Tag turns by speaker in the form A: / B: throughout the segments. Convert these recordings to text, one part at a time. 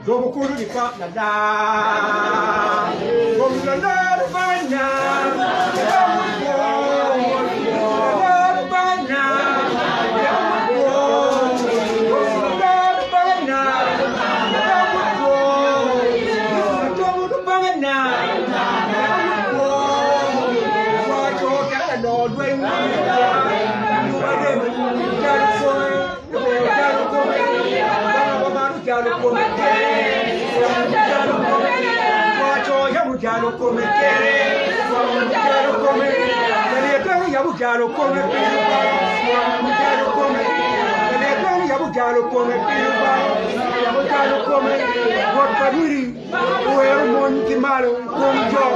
A: Dobo kuru di pak nada, dobo nada bana, Jalo come quiere, jalo come, yabu jalo come piruba, jalo come, yabu jalo come piruba, yabu jalo come, what paduri, where monki malo, come job,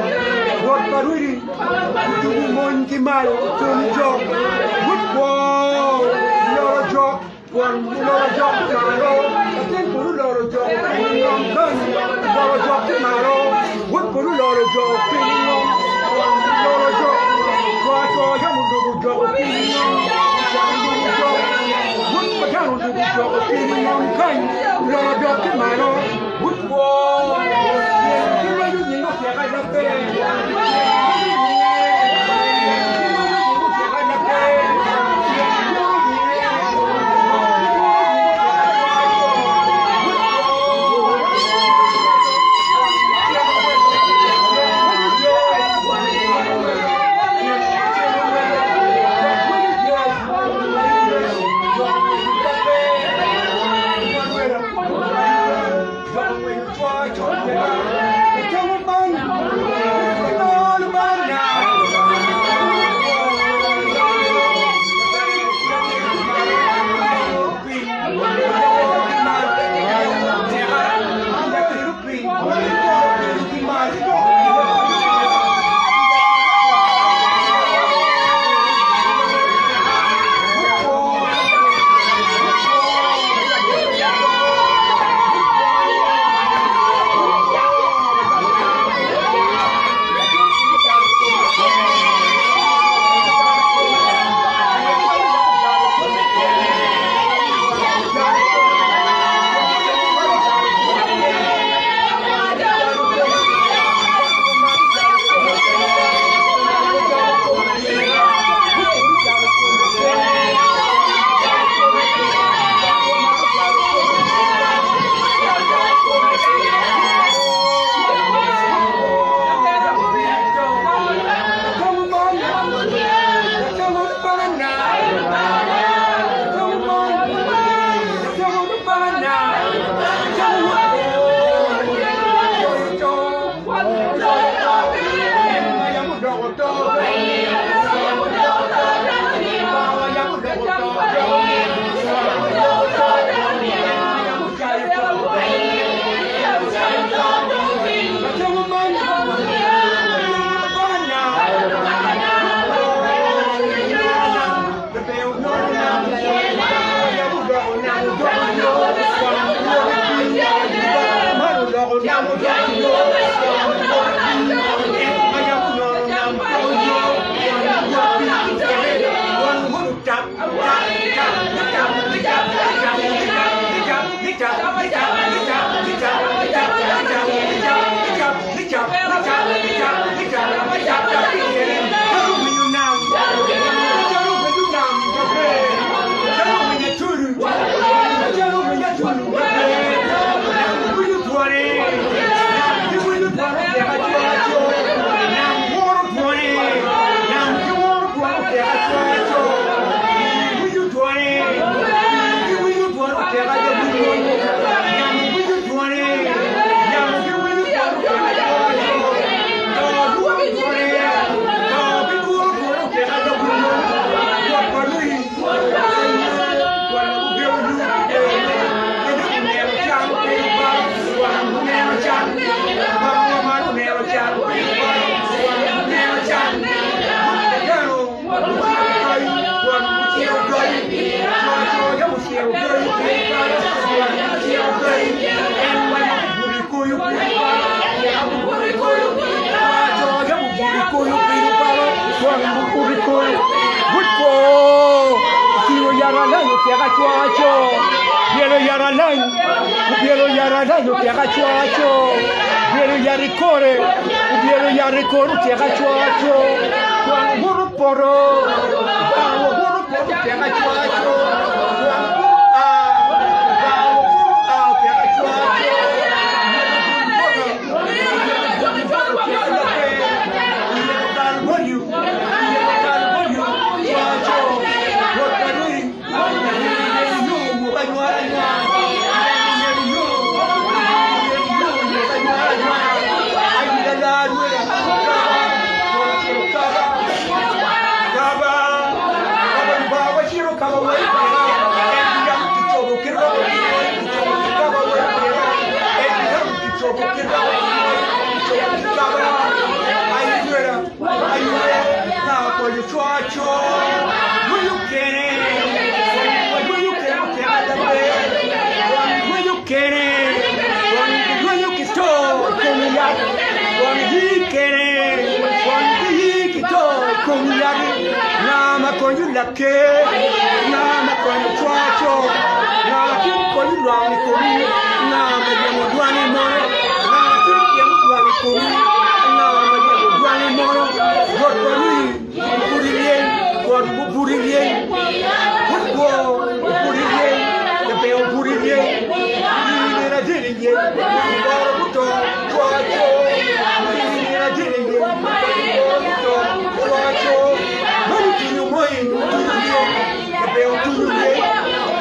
A: what paduri, do monki malo, come job, good boy, loro job, one loro job tomorrow, I think for loro job, loro job tomorrow. What for a lot of job, pinning on, lot of job, what for young job, pinning on, what for young job, pinning on, kind, lot of job, tomorrow, what for, you know, I love Paradayo tega chuacho, Biero Yaricore, Biero Yaricore tega chuacho, Juan Burro Poro, tega chuacho, Juan tega chuacho, Nama konyu chuacho, nama kim konyu rami kumi, nama yamu duani mono, nama kim yamu duani kumi, nama yamu duani mono, god konyu buririen, god buririen, buririen, lebeo buririen, nina diririen, baro buto chuacho, nina diririen, baro buto chuacho. Tubamoi, Tubamoi, Tubamoi,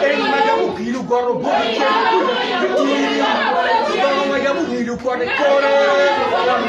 A: and Madame Pilu Goro Boy, Madame Pilu for the corner,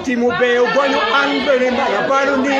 A: Timubeo, bueno, Angere, Malabaroni,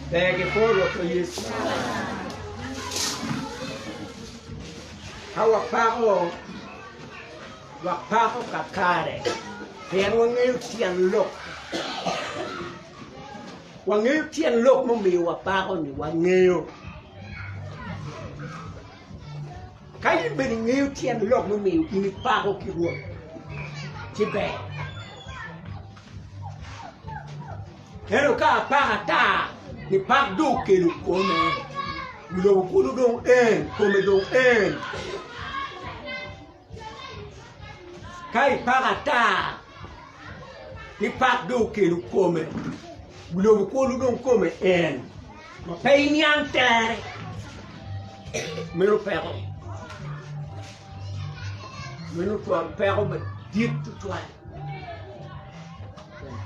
A: Thank you for yes. How a Pako kakare. Tyen wangil Tyen look. Wangil Tyen look mo mi Pako ni wangil. Kaya beningil Tyen look mo mi ini Pako kiwo. Tibe. Hello ka Pakata. Ni pak do ke lu kome lo ku lu dong en kome dong en kai parata ni pak do ke lu kome lo ku lu dong kome en ma pay niang tere me lo pero me dit tu toi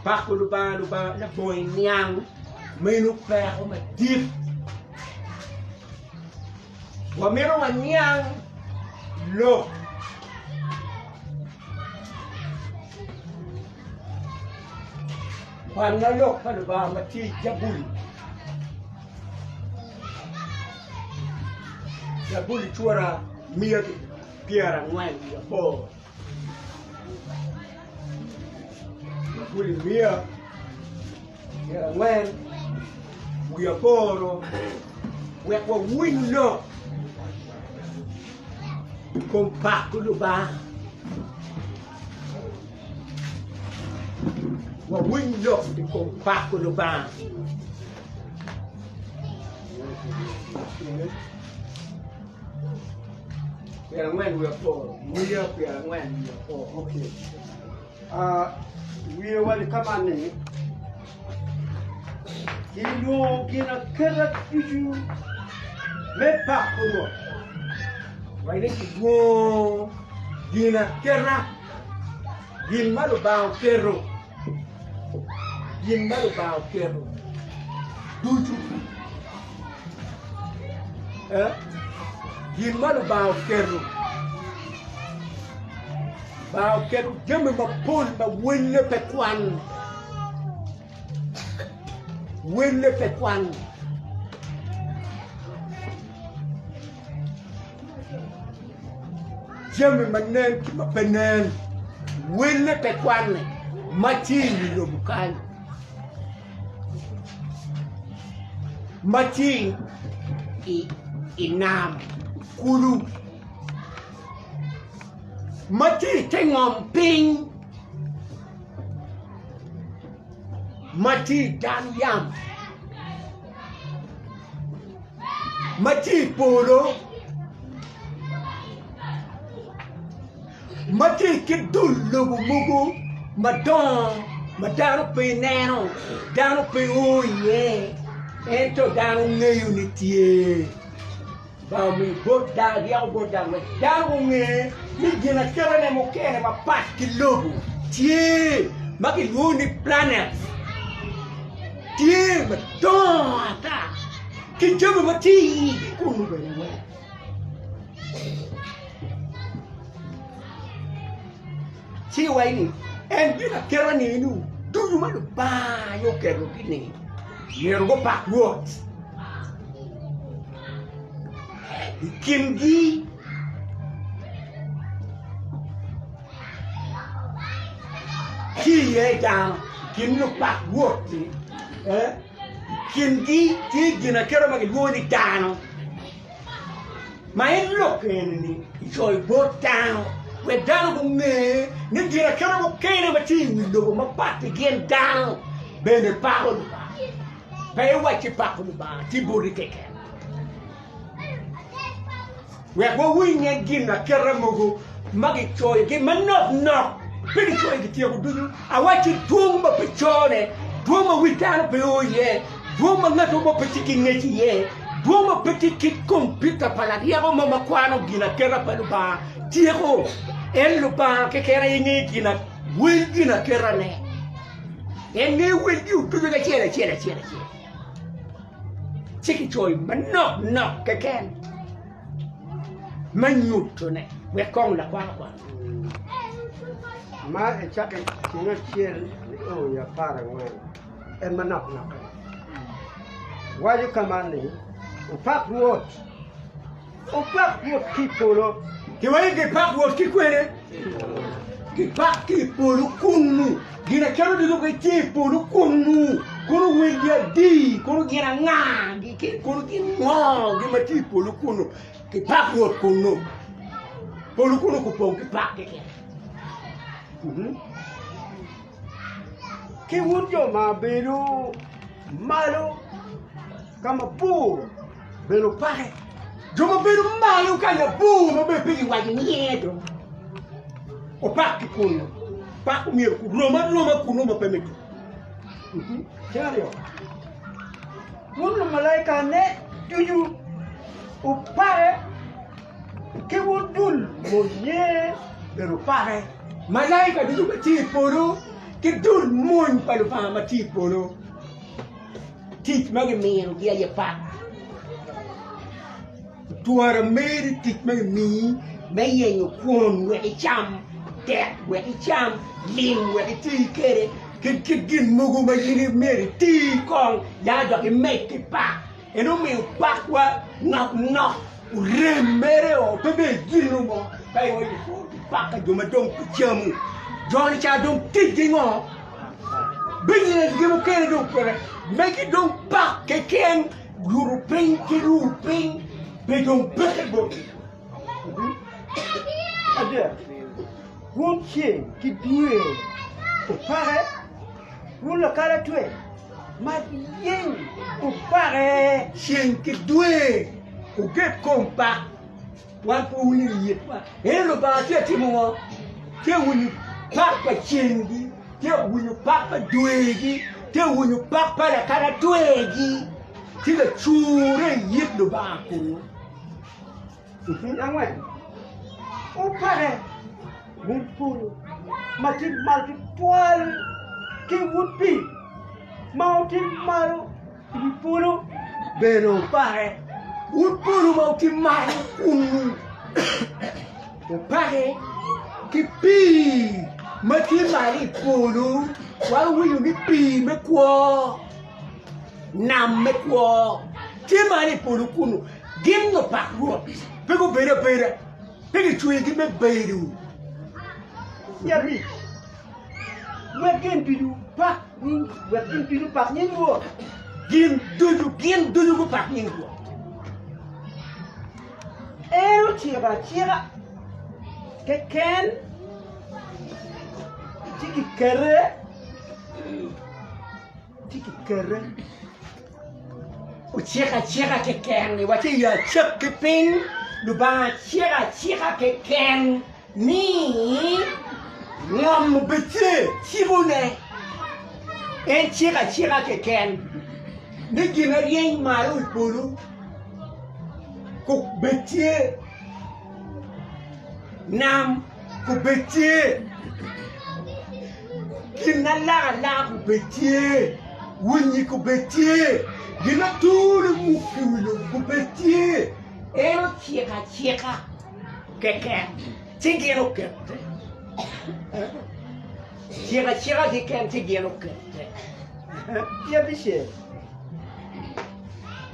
A: Pako Lubanga la boy niang Menu père me dit wa mero anyang lo wana lo pa ba mati jabul chura mia piara ngwan ya bo jabul mia piara ngwan we are poor. We are window. Con Pako Lubanga. We window con Pako Lubanga. When we are poor. We are when we are poor.
B: Okay. We will come on. Kilo gina kerat iju me Pako lo.
A: Why did you go? Gina kera. Gin malu bao kero. Gin malu bao kero. Duju. Gin malu bao kero. Bao kero. Jemme ma pon ma wille pe kwan. Wille pe kwan. Jemme manen ki ma penen. Wille pe kwan. Machini lo bukan. Machini inam kulu. Machini tengom ping. Mati dan yam, mati polo, mati kidul lugu mugu, madano pe neno, dano pe uye, ento dano unity. Bao mi bot da dia bot da me dano nge, mi gina kera ne mo kene ma pat kilobu, tie, maki uni planet. Tyen ata kijama mati kunu bene ti waini en bina kerani nu du ma ba yo kero kini mergo pak what kimgi ki ye down kin no pak woti kin di ti gina kero ma woni down my look in joy both down we down go me ni gina kero mo kene ma ti window ma pat again down be ne Pako Lubanga be what ti Pako Lubanga ti bodi keke we go win gina kero mo magi choy ke manok no pili choy ke ti ko dudu awati tumba pechone duma witana pe oye duma ngato mo petiki ngeti ye duma petiki computer pala dia ko mama kwano gina kera pelu ba tieko el lupa ke kera yengi gina wil gina kera ne enge wil yu tudu ga chera chiki choy manok no ke ken manyuto ne we kong la kwa
B: ma e chake chino chiel o ya para ngwan e manap na waju kamani o pak wot kipolo
A: ki wai ke pak wot ki kwere ki pak ki polo kunu gina kero dido ke ti polo kunu kono wendia di kono gina nga ki kono ki ngo gi mati polo kunu ki pak wot kunu polo kunu ko pon ki pak ke
B: ki wunjo ma beru malo kama pu beru pare
A: joma beru malo kanya bu no be pigi waji niedo o pak kuno pak mi ku roma kuno ma pemetu
B: serio wunno malaika ne tuju o pare ki wundul mo ye beru pare
A: malaika du ti poro ke dul mon palu fama ti poro ti magi mero dia ye pa tuara meri ti magi mi me ye no kon we cham de we cham lim we ti kere ke gin mugu ma yini meri ti kon ya do ke make pa e no me pa kwa no remere o bebe ginu mo kai wo ko Paka joma dong kuchamu Johnny cha dong tidingo business gimu kene dong pere make it dong pak ke ken European be dong beke bo
B: ade won che ki due o pare won la kala tue ma yen o pare
A: chien ki due o get kompa wan po wuni yetwa elo ba ti mo ke wuni papa chengi ke wuni papa duegi ke wuni papa la kara duegi ti le chure yet do ba ko
B: angwe o pare wun puru mati malti toile ke wupi mauti maru puru
A: beno pare wun puru mauti maru kunu o pare ki pi mati mari puru wa wuni ni pi me kwa nam me kwa ti mari puru kunu gim no pakro pego bere pego chui gi me beru
B: yabi wekin pidu pak ni wekin pidu pak ni wo
A: gin dudu ko pak ni ko
B: eu tira keken tiki kere
A: o chira keken ni wati ya chep keping lu ba chira keken ni ngam bete tibone en chira keken ni gina rien malu pulu ko bete nam ko bete gina la ko bete wuni ko bete gina tulu mukulu ko bete ero chira keken tigero kete chira keken tigero kete
B: yabi she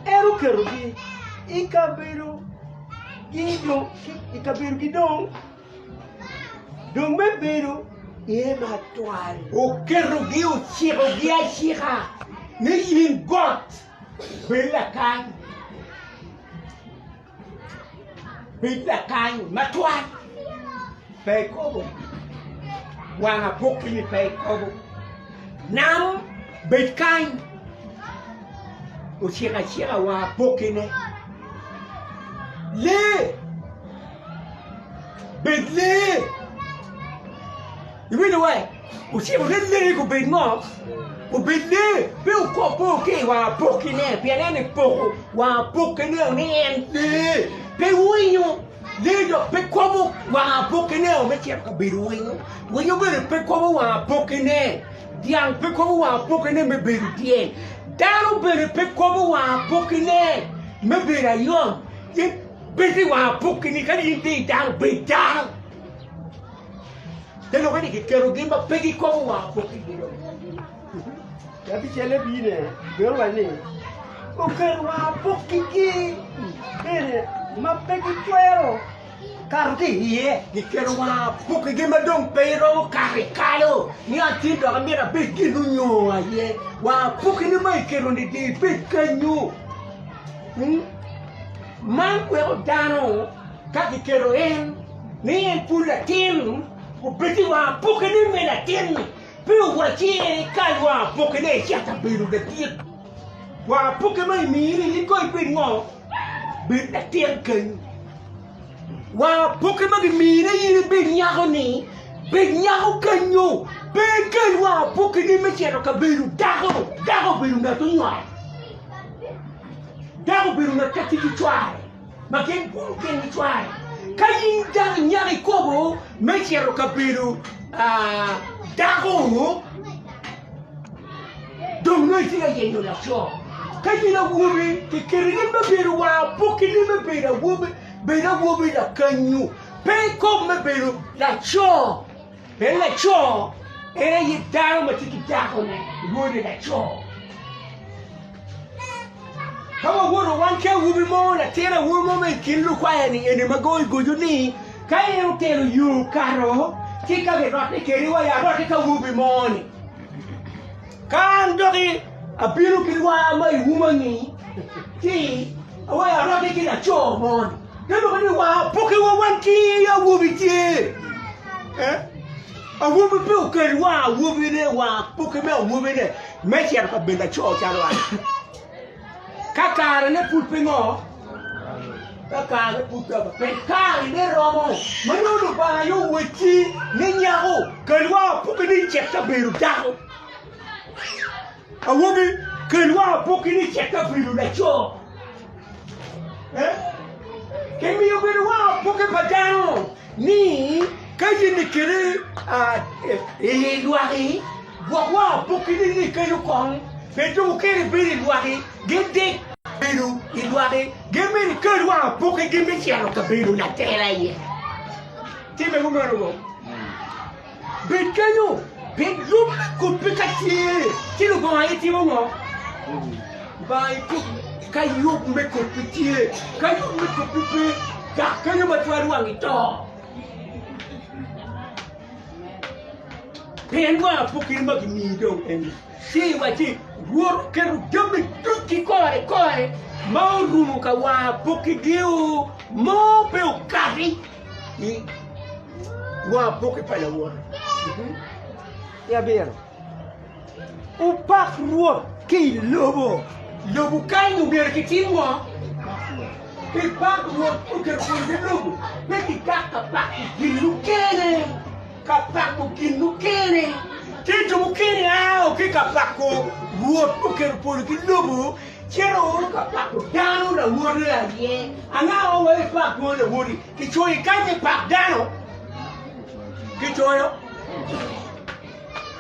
B: eru kerugi ikabiru gidong me beru Ema toal.
A: O kerugi o chirugi a chira. Ni yin got. Bela kan. Bela kan matuan. Pay kobo. Wanga poki ni pay kobo. Nam bet kan. O chira wa poki ne. Le. Bet le. You mean the way? O chira le ko bet mo. O bende pe o copo que wa poki ne pe ne pouco wa poki ne ni ente pe winho lido pe como wa poki ne o me tinha cabelo winho pe como wa poki ne diang pe como wa poki ne me beru Tyen daro pe como wa poki ne me bera yo e pe wa poki ne kan inte daro be daro te lo vedi che quero gimba pe como wa poki ne
B: Tapi cele bine, berwa ni. Ukerwa pokiki. Bene, ma peki tuero. Karti ye.
A: Dikerwa pokiki madong pero karikalo. Ni atindo kamera peki nunyo aye. Wa pokini mai kero ni di pekanyo. Man kwero dano kaki kero en. Ni en pula Tyen. O peki wa pokini me la Tyen. Pero wachi kalwa pokene chata biru de Tyen. Wa pokemai miri ni koi pe ngo. Bir de Tyen ken. Wa pokemai miri ni be nyago ni. Be nyago kanyo. Be ken wa pokene me chero ka biru dago biru na to nywa. Dago biru na kati ki twai. Ma ken kuru ken ki twai. Kayin da nyari kobo me chero ka biru dago dong noi tiga yendo la cho kaji la wobe ke kerine me beru wa poki ni me bera wobe la kanyu pe ko me beru la cho pe la cho era yi daro ma tiki dago ne wobe la cho kama wono wanke wobe mo la tera wobe mo me kilu kwa yani ene magoi gojuni kai ero tero yu karo Tika ke rote keriwa ya rote ka wubi moni. Kan dogi abiru kiriwa mai wumani. Ti awa ya rote kira cho moni. Nendo kani wa poke wa wanki ya wubi ti. A wubi pe keriwa wubi ne wa poke me wubi ne. Mechi ya ka benda cho charwa. Kakare ne pulpe ngo. Kakare puta pe kari ne romo manulu ba yo weti ne nyago kelwa puki ni cheka biru dago awobi kelwa puki ni cheka biru la cho kemi yo biru wa puki padano ni kaji ni kere luari wa puki ni kelu kon peto kere biru luari gede biru iluare gemeri kelwa poke gemi chiaro ka biru na tera ye time mo ngoro bekanyo bedum ko pekati kilo go ayi timo mo bai ko kayo me ko pitie kayo me ko pipe ka kanyo matwaru wangi to penwa poke magi mi do en si wati wor keru gemi tuki kore mau rumu ka wa poki diu mo pe o kari i wa poki pala wor
B: Ya ber. Upak ruo ki lobo.
A: Lobo kanyo ber ki tinwa ki pak ruo uker ko de lobo me ki kaka pak ki lukene ka pak ki lukene ki to mukene o ki ka pak ko ruo uker ko ki lobo Chero ka pako dano na wuri aye anga o we pako na wuri kichoi kanye pak dano kichoyo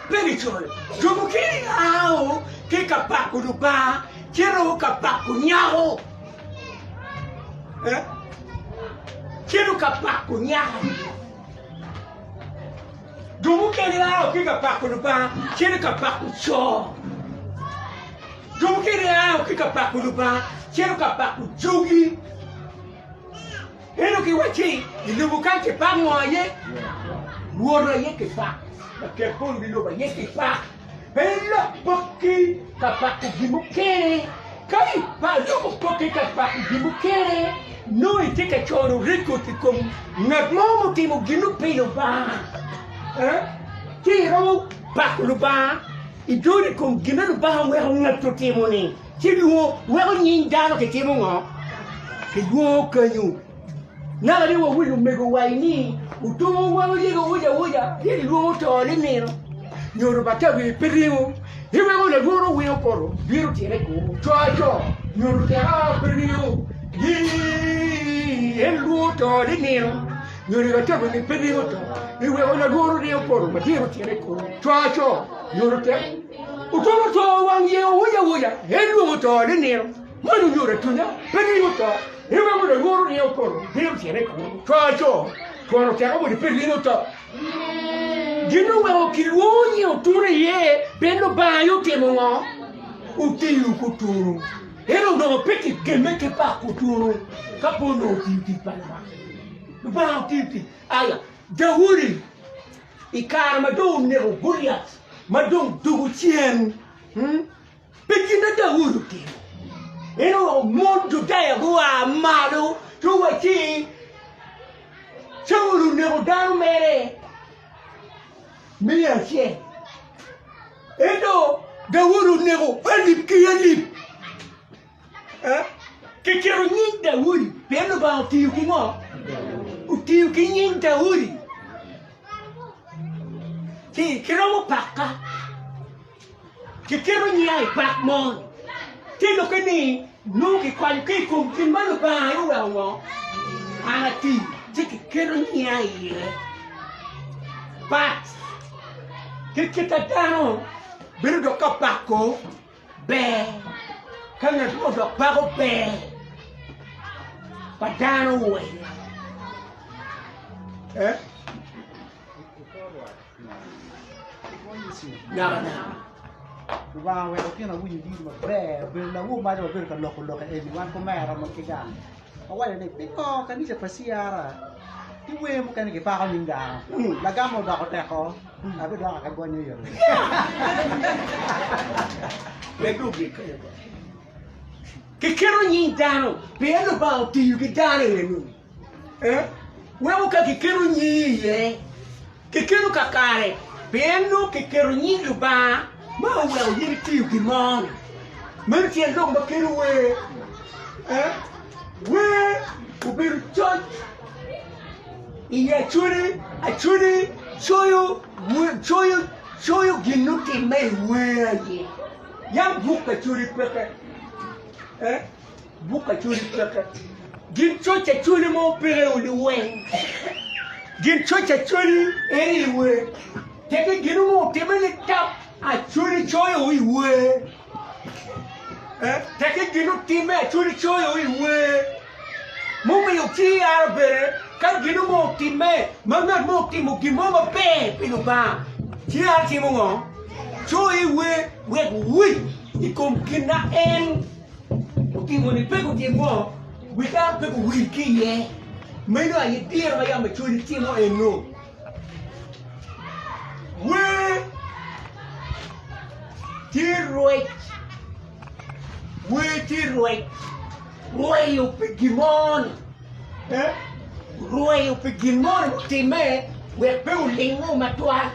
A: pegi choyo jomo kiri ao ke ka pako duba chero ka pako nyao chero ka pako nyao jomo kiri ao ke ka pako duba chero ka pako cho Jomo kiri ao kika paku lupa, chero ka paku jogi. Eno ki wachi, ilubukan ke pa moye. Wora ye ke pa. Na ke pon bi loba ye ke pa. Bella poki ka pa ku gimukere. Kai pa lobo poki ka pa ku gimukere. No ite ke choro rico ti kom. Na momo ti mo ginu pelo ba. Ti ro Pako Lubanga. Idori kom ginu ba we na to ti mo ni. Ti wo we nyin dano ke ti mo ngo. Ke wo kanyu. Na ga wo wu mego waini. Utumo wa ligo wuja. Ti lu to le nero. Nyoro batabe perimo. Iwe ngone guru wiyo koro. Biru tire ko. Cho. Nyoro tera perimo. Elu to le nero. Nyoro batabe perimo to. Iwe ngone guru wiyo koro. Biru tire ko. Cho. Nyoro tera. Utumo to wangie wuja. Elu to le nero. Manu nyoro tunya. Perimo to. Iwe ngone guru wiyo koro. Biru tire ko. Cho. Kono tera mo perimo to. Gino wa kiluoni oture ye bendo ba yo temongo utiyu kuturu ero no peki kemeke pa kuturu kapono titi palma ba titi aya dawuri ikar madon ne guriat madon dugu Tyen peki na dawuri timo ero mondo daya goa malo tuwati chawuru ne danu mere Miyache. Edo Dawuru nego alip kiyalip. Kekero nyin Dawuri. Pelo ba utiyu kingo. Utiyu kinyin Dawuri. Ti kero mo paka. Kekero nyai pak mon. Ti lo kani no ki kwal ki kum kin malu ba yu wa ngo. Ana ti kekero nyai. Pat kita dano biru do kapako be kana do pako be padano we na
B: Wa we okina wuji di ma be la wu ma do be ka loko e di wan ko mera mo ke ga. Awa ne be ko kan ni se pa C.E.R. Ti we mo kan ke pa ka minga. La ga mo do ko te ko. Abi do ka go ni yo.
A: Le do bi ka yo. Ke kero nyin dano, be no ba o ti yu ke dano le no. We o ka ke kero nyi ye. Ke kero ka kare. Be no ke kero nyi lu ba. Ma o we o yiri ti yu ki mon. Mer ti lo ma kero we. We o be church. Iye churi choyo ginuti me we ya buka churi peke buka churi peke gin chocha churi mo pere uli we gin chocha churi eri we teke ginu mo temele tap a churi choyo we teke ginu time a churi choyo we mo me yo C.E.R. bere kan gino mo time mangat mo timo gimo be pino ba C.E.R. timo ngo choi we ikom kina en timo ni pego timo we ka pego we ki ye meno ay tira ya me choi timo eno we tiroi yo pegimon Ruai o pigimon time we pe o lingo matwa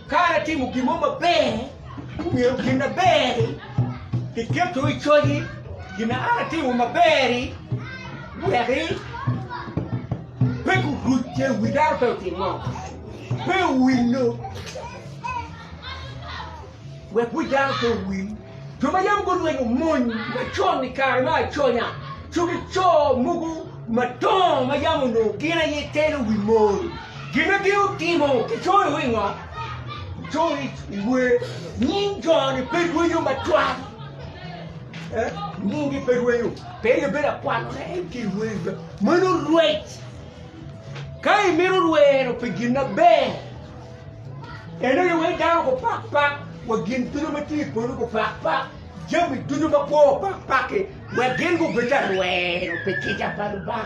A: cara timo gimo be meu gina be que tu ichodi gina ara timo maberi we ri pe ku rute widar pe timo pe wino we widar pe win to mayam go no mon na choni kar ma chonya chuki cho mugu Maton mayamu no kina ye telo wimon gina dio timo ke choi wingo choi we ninjo ni pedwenyo matwa ningi pedwenyo pele bela kwano na ki we mano ruet kai miro ruero pegina be eno ye we down ko pak wa gin tuno mati ko pak Jami tudo ma po pak we gin go beta ruero pekita paruba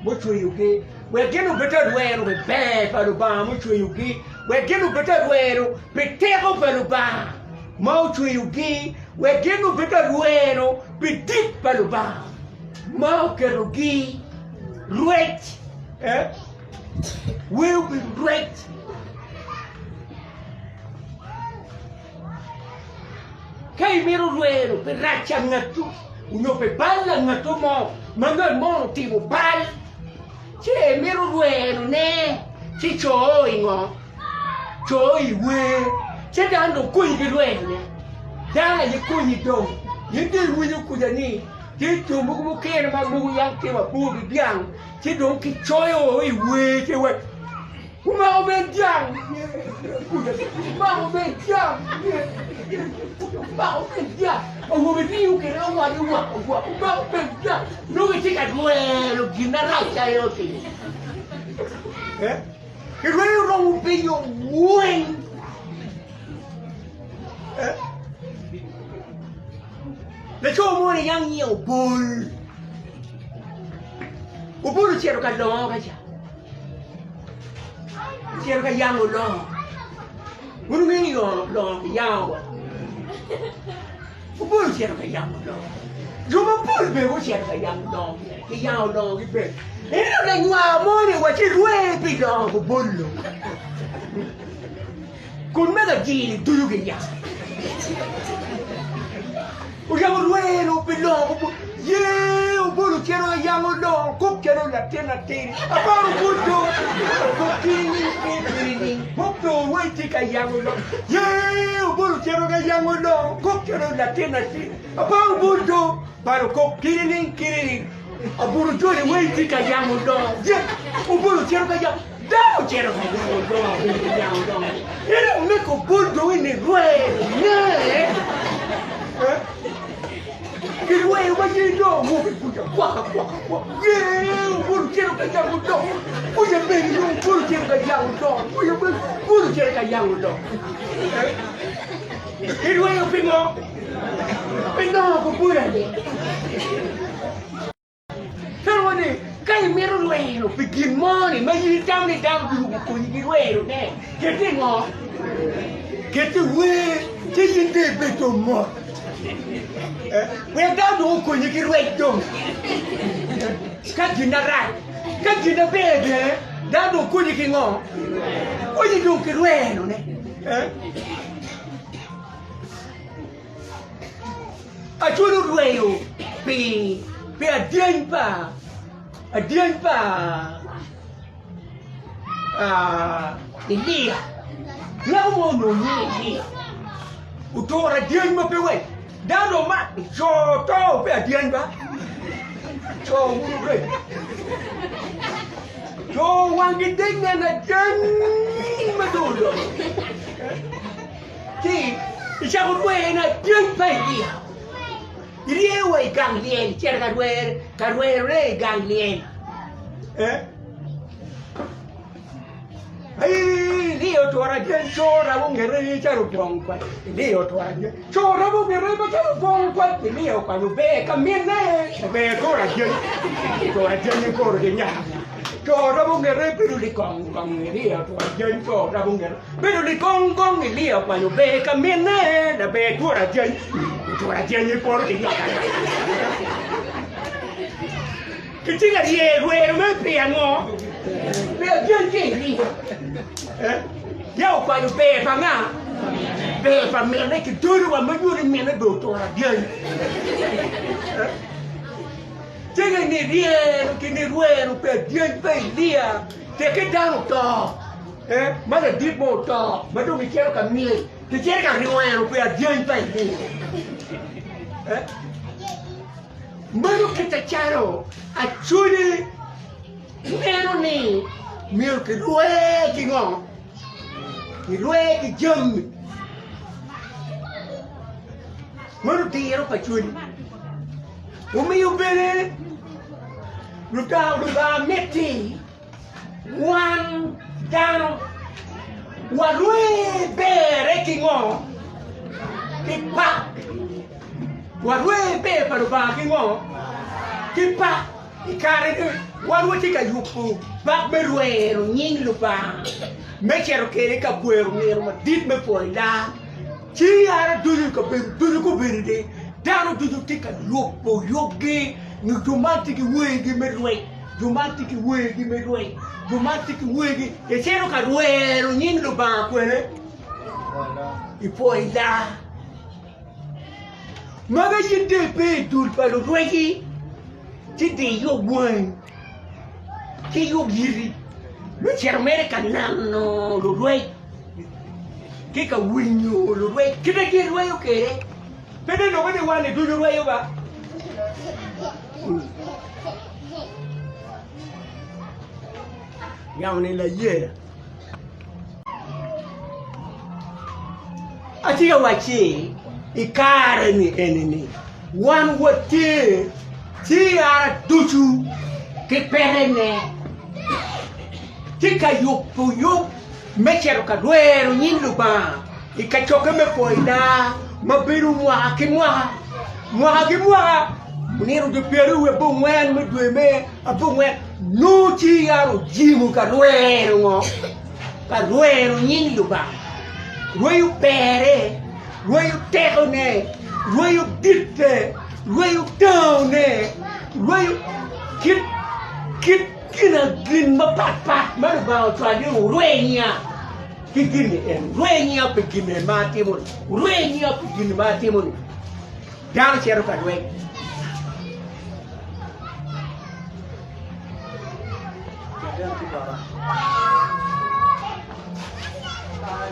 A: mucho yuki we genu better wenu be be paluba mucho yuki we genu better wenu be teko paluba mucho yuki we genu better wenu be deep paluba mau kerugi great will be great. Kay miro ruero pe racha ngatu uno pe balla ngatu mo mangal mo timo bal che miro ruero ne ci choi ngo choi we che dando kunyi ruero ne da ye kunyi do yende wuyu kujani che to mu kere ma mu yang ke ma bu bi biang che don ki choi o we che we uma o ben jang ma o ben jang bao bên kia ông ngồi view cái nó ngoài đi qua bao bên kia nó cái chiếc ảnh mẹ nó kín nó rải tay rồi thì cái rơi rong bây giờ nguồn là cho mua này yang nhiều bùn của bùn nó chia được cả lò cái chả chia được cả yang một lò muốn nghĩ lò yang o bolo c'era che andiamo no ma poi bevo c'era che andiamo no che andiamo no che be e non è nuovo amore qua c'è due pido o bollo con me da giri tu che andiamo usiamo due no pillo o bolo c'era che andiamo no cucchiano la tena tiri a fare un punto cucchini Bokto waiti kayango no. Bulu chero kayango no. Kokero la tena ti. Apa bulu baru kok kirining. Aburu jori waiti kayango no. Bulu chero kayango. Dao chero kayango no. Era meko bulu ini gue. Ne. Kirwe waji no. Mobi puja. Waka. Bulu chero kayango no. Puja beri no. Bulu chero kayango no. Puja beri. Bulu chero kayango no. Kirwe yo pingo. Pingo ko pura ni. Pero ni kai mero luero pigin money mai tam ni dam du ko ni luero ne. Kete ngo. Kete we ti yinde beto mo. We dam du ko ni kirwe dom. Ka dinara. Ka dinabede. Dam du ko ni kingo. Ko ni du kirwe ne. A chulo rueyo pe adianpa ilia la mo no ni utora adianpa pe we dano ma cho to pe adianpa cho mure cho wangi denga na jan madulo ti isa ko we na adianpa ilia Rie gang lien, c'era carruere gang lien. Io tora chora un guerriero c'ero ponqua. Io tora chora un guerriero c'ero ponqua. Io quando becca menne, be tora gente coro che nya. Chora un guerriero per li con io tora gente chora un guerriero. Per li con io quando becca menne, da be tora gente coro che nya. Che ti la riego, non piano. Per gente lì. Io quando bepa nga bepa me ne che duro ma io me ne dottore bien Tiene ne riero che ne ruero per bien per dia te che danno to ma ne tipo to ma tu mi quiero camminare ti cerca ruero per bien per dia ma lo che te chiaro a ciuli meno ni mio che ruero che no Ki rue ki jum. Mano tiro pa chun. Umiu bene. Luta metti. One down. Wa rue bere ki ngo. Ki pa. Wa rue be pa ki ngo. Ki pa. Ki kare wan wati ka yupo bak me ruero nying lupa me chero kere ka buero ngero ma dit me poida C.E.R dudu ka ben dudu ko berde dano dudu tika lupo yogi ni domantiki wegi me ruai domantiki wegi me ruai domantiki wegi e chero ka ruero nying lupa kwele i poida maga yinde pe dul pa lo ruegi ti de yo gwen que yo giri me chermere kanano lo ruai que ka winyo lo ruai que de que ruai o que pede no me wane du ruai o ba yamne la yera ati ya wachi ikare ni eneni wan wote C.E.R tuchu que perene tika yupo yup mechero kaduero nyinduba ikachoke me poida mabiru mwa kimwa uniru de peru we bongwen me dueme abongwen no C.E.R jimu kaduero ngo kaduero nyinduba royu pere royu tekone royu ditte royu tone royu kina gin ma pat ma ba twa di ruenya kigini en ruenya pegine ma timon ruenya pegine ma timon dan chero ka rue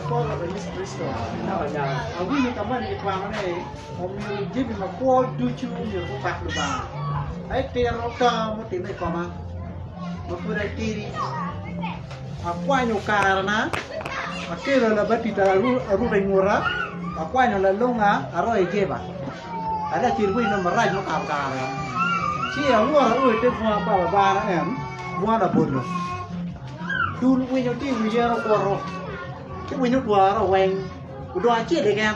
B: follow the list Cristo. Now, we need a money to come on a give him a call, do you your back to bar. I tell Rotom what they may come up. Mapura tiri. A quano carana, a kilo la batita, a rubengura, a quano la longa, a roy jeva. I let you win on the right of our She a war who took one bar and one a bundle. Do when you think we are a cái mình nhúc vào quen của đoàn chết đấy em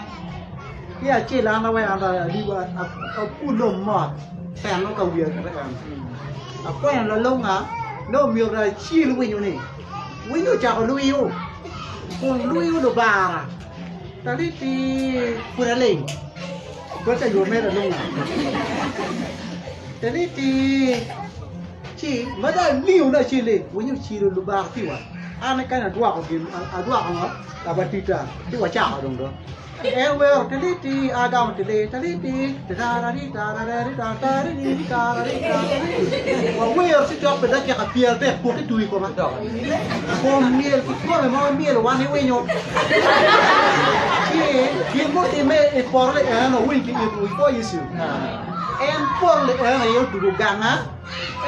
B: cái chết là nó quen là đi qua u lồng mọt phèn nó công việc các em quen là lông hả nó miêu là chi luôn này quý nó chào lui yêu còn lui yêu được bà ta đi thì phụ đã lên có chạy vô mẹ là lông hả ta đi thì chi mà đã liều là chi lên quý nó chi được bà thì vậy anh cái là đua của kim đua của nó là bát titaที่ว่าเจ้าตรงđó em về cái đi thì Adam thì đi thì ra đi và về thì cho bên đó cái bia để buộc cái đuôi của nó còn miel thì có là miel làวันนี้về nhóc cái một thì mẹ bỏ lại nó về cái đuôi có gì xíu em bỏ lại nó yêu đuôi gang á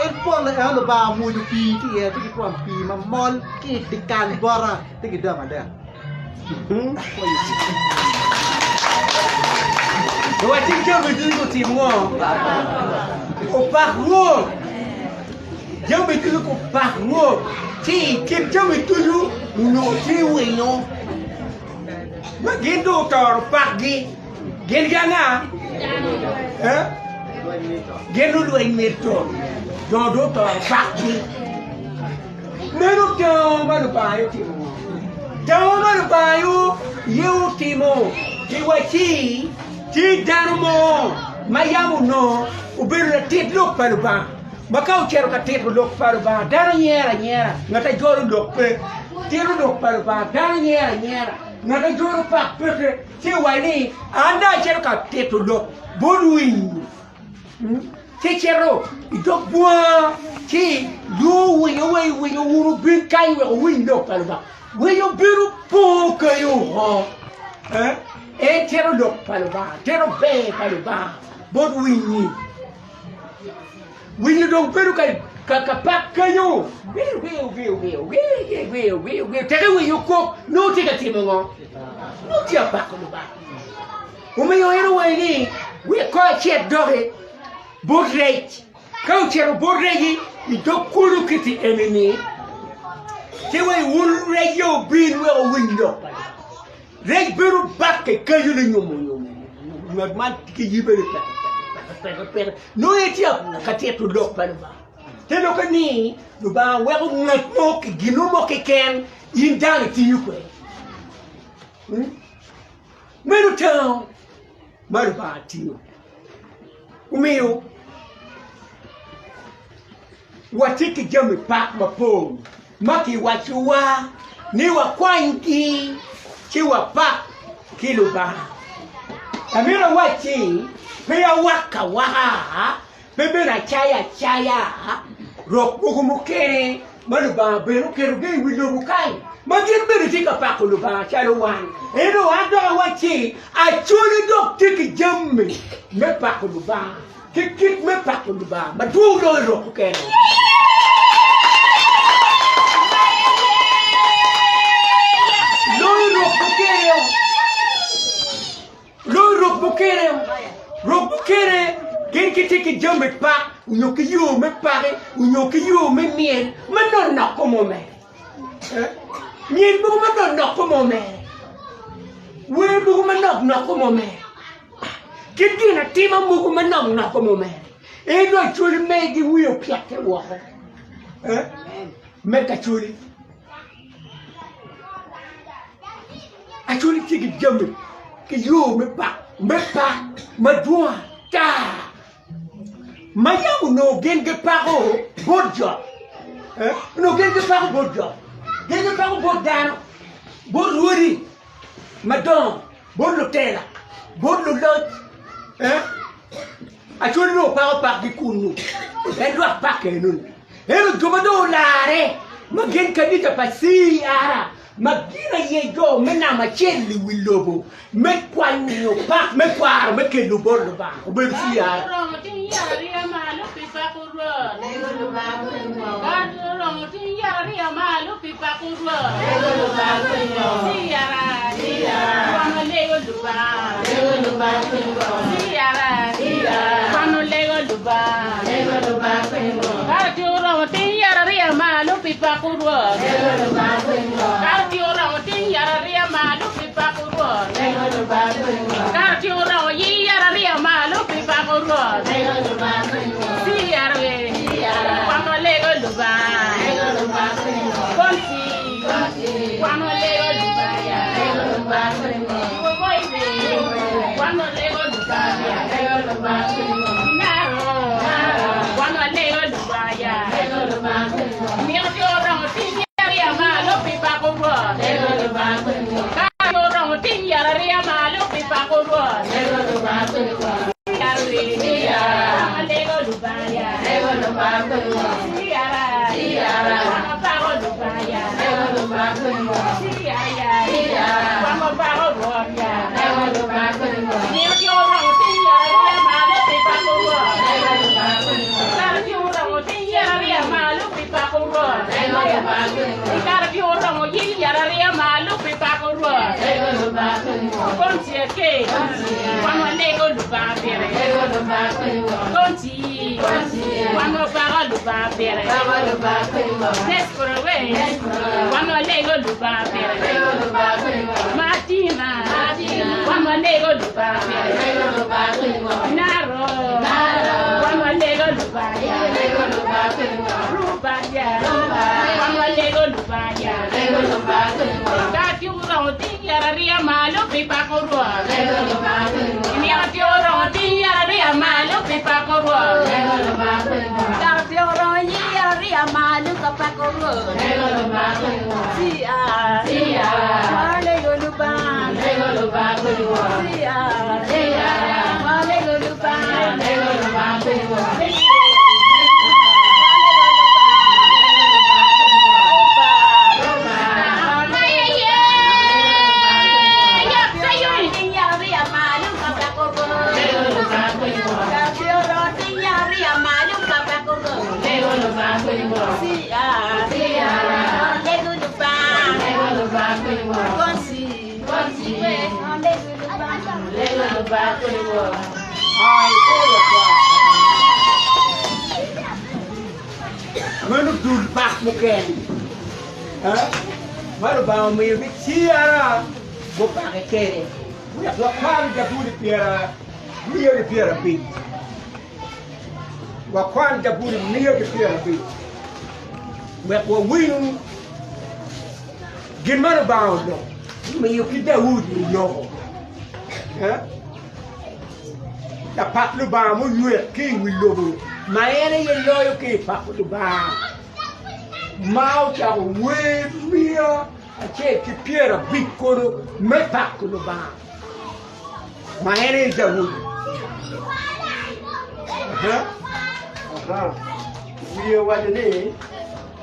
B: em bỏ lại nó bà mua được pi cái quan pi mà mol cái tikan bora cái đó mà đấy
A: Rồi chính chưa mình tư của tìm ngon của bạc ngon giờ mình tư của bạc ngon thì kiếm cho mình tư lu nổ thiêu ấy nó mà ghen đồ tỏ bạc gì ghen gan à ghen đồ đuôi mệt rồi do đồ tỏ bạc gì mấy lúc chờ mà được bài thì Jangan lupa you timo, kiwachi, darumo, mayamu no, ubiru la tit look paluba, makau chero ka tit look paluba, dara nyera, ngata joru look pe, tiru look paluba, dara nyera, ngata joru pak pe, si wani, anda chero ka tit look, bonuin, si chero, idok bua, si you win uru bin kai win look paluba. When you build poker, you tero look paluba, tero bay paluba, but we need. When you don't build kapak, you will. Tell you you cook, no take a team along. No tear back on the back. When you hear away, we call chat doggy, boat rate, culture boat rate, you don't cool kitty enemy. Thế vậy uống radio bin với window, radio back cái cây như nhung ngược mắt cái gì vậy? Nói tiếp cái tiết tụi lộc phải không? Telo kani luba wego ngat mo ki ginu mo ki ken yin dang ti yu kwe. Mero town maru ba ti yu. Umeo watiki jami pak mapong maki wachuwa ni wa kwanki ki wa pak kiluba. Amira wachi pia waka waha bebera chaya rok mukere maluba beru keru ge wido bukai magin beri tika Pako Lubanga chalo wan ero ando wachi achuli dok tiki jamme me Pako Lubanga kikit me Pako Lubanga madu lo rok kero Rok bukere gen kitiki jamme pa unyoki yo me pare unyoki yo me miel manon na como me miel bu manon na como me we bu manon na como me kidina tima bu manon na como me e do chuli me gi wiyo piate wa me ka chuli a chuli tiki jamme ki yo me pa madua ta mayamu no genge paro bodjo no genge paro bodjo genge paro bodano bodwori madon bodlotela bodlot a chori no paro pa kunu e do pa kenun e do gomado lare magen kadita pa C.E.R magina yego mena macheli wilobo me kwanyo pa me kwaro me kelu bordo ba o be C.E.R Mano dul pak muken. Mano ba mi C.E.R bo pa kere. Ya do pa ga budi piera. Buia de piera pi. wa kwan da buri miya ke fiya bi wa win gin mana ba no me yo ki Daud yo da Pako Lubanga mo yue ki wi lobo ma ene ye loyo ki Pako Lubanga mau cha we miya a che ki piera piccolo me Pako Lubanga ma ene Daud wiye wajane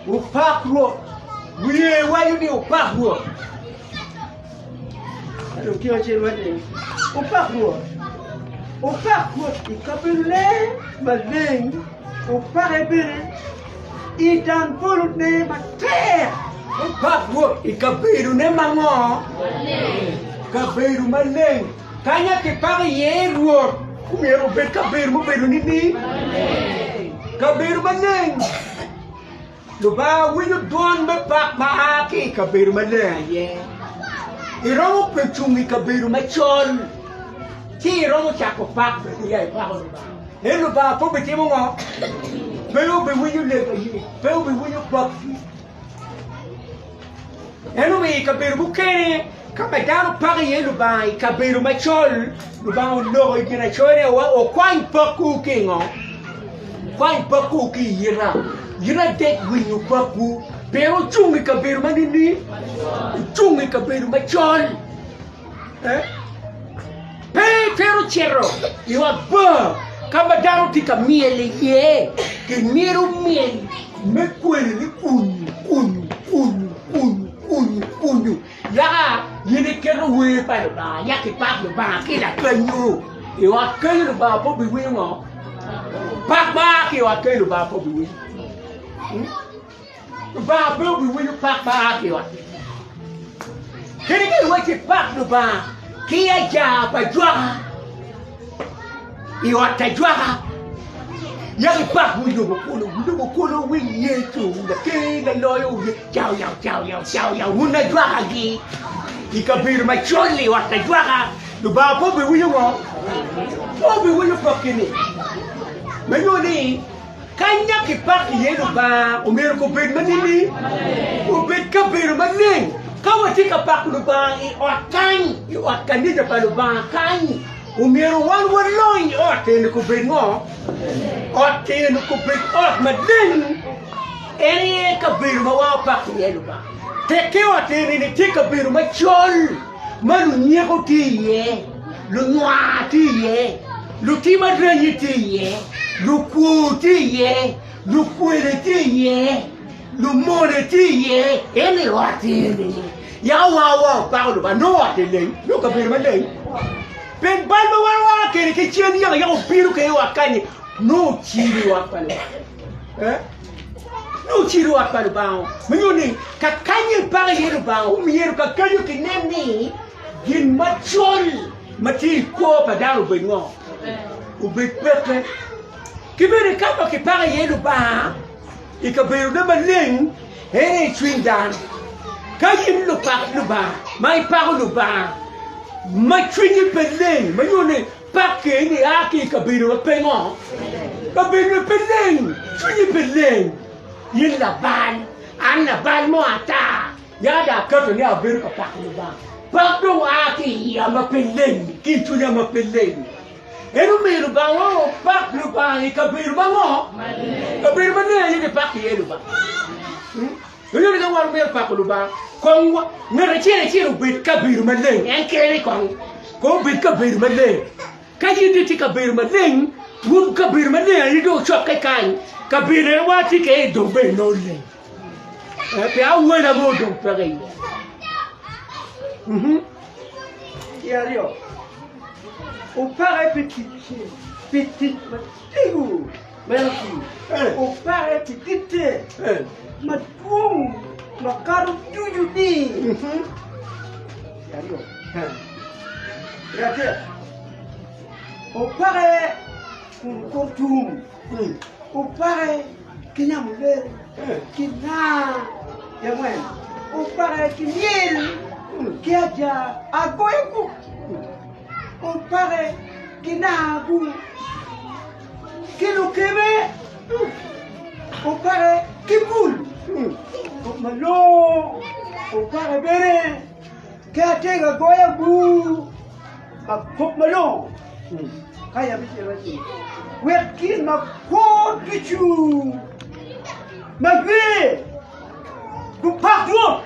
A: upakro wiye wajane upakro alo kiyo chirwade upakro ikapile maleng uparebere idan polune mater upakro ikabiru ne mango kabiru maleng kanya ke pare yeruo kumero bet kabiru mo beru nini kabiru maleng luba wiyo don me pak maaki kabiru maleng iromo pechungi kabiru machol ti iromo chako pak ya Pako Lubanga luba po betimo ngo pero be wiyo le pero be wiyo pak me kabiru bukene kama dano pare luba kabiru machol luba lo ikina chore o kwan paku kingo kwan paku ki yira dek winyu paku pero chungi kabiru manini chungi kabiru machol pero chero iwa ba kama dano tika miele ye ke mielu mieli me kwele ni kunyu ya yini kero we pa ba ya ki Pako Lubanga ki la kanyu iwa kanyu ba po bi wi ngo pak ba ki wa kanyu ba po bi wi ba po bi wi pak ba ki wa kini ki wa ki Pako Lubanga ki ya ja pa jwa iwa ta jwa ya ki Pako wi kulo wi yetu da ki la loyo chao una jwa gi ikabiru macholi watajwaga luba po be wiyo ngo po be wiyo pakini mayoni kanya ki Pako ye luba umero ko be manini o be kabiru maning kawati ka Pako Lubanga o akani da Pako Lubanga kan umero wan loin o ten ko be ngo o ten ko be o maning ene kabiru mawa Pako ye luba teke wa tene ni tika biru machol manu nyeko tiye lu nwa tiye lu tima drenyi tiye lu ku tiye lu kwele tiye lu mone tiye ene wa tene ya wa Pako Lubanga no wa tene no ka biru maleng pen balba wa kene ke cheni ya biru ke wa kanye no chiri wa pale no chiro wa Pako Lubanga mnyoni kakanye pare ye Lubanga umyeru kakanyo kineni gin machol mati ko padaro bengo ubekpeke kibere kama ke pare ye Lubanga ikaberu na maleng twindan kayin lo Pako Lubanga mai Pako Lubanga matwini peleng mnyoni pake ni aki kaberu pengo kaberu peleng twini peleng yin la ban an la ban mo ata ya da kato ni abiru ka Pako Lubanga Pako aki ya mapeleng kitu ya mapeleng enu me Lubanga Pako Lubanga ikabiru bango kabiru mane ni Pako ye Lubanga yo ni ga war me Pako Lubanga kongwa ngara chere bit kabiru mane enkere ko bit kabiru mane kaji diti kabiru mane wun kabiru mane ni do chok kan kabiru wati ke do be no le pe awena mo do pare Yario o pare petit matigou merci o pare petite matou makaru tuju ni Yario Yario o pare kontum o pare kinamule kina ya mwen o pare kinil kiaja agoyeku o pare kinagu kilukeme O pare kibul. O malo. O pare bere. Katega goya bu. Kop malo. Kaya bici. Wet kin ma ko bicu. Magbe. Ku pak do.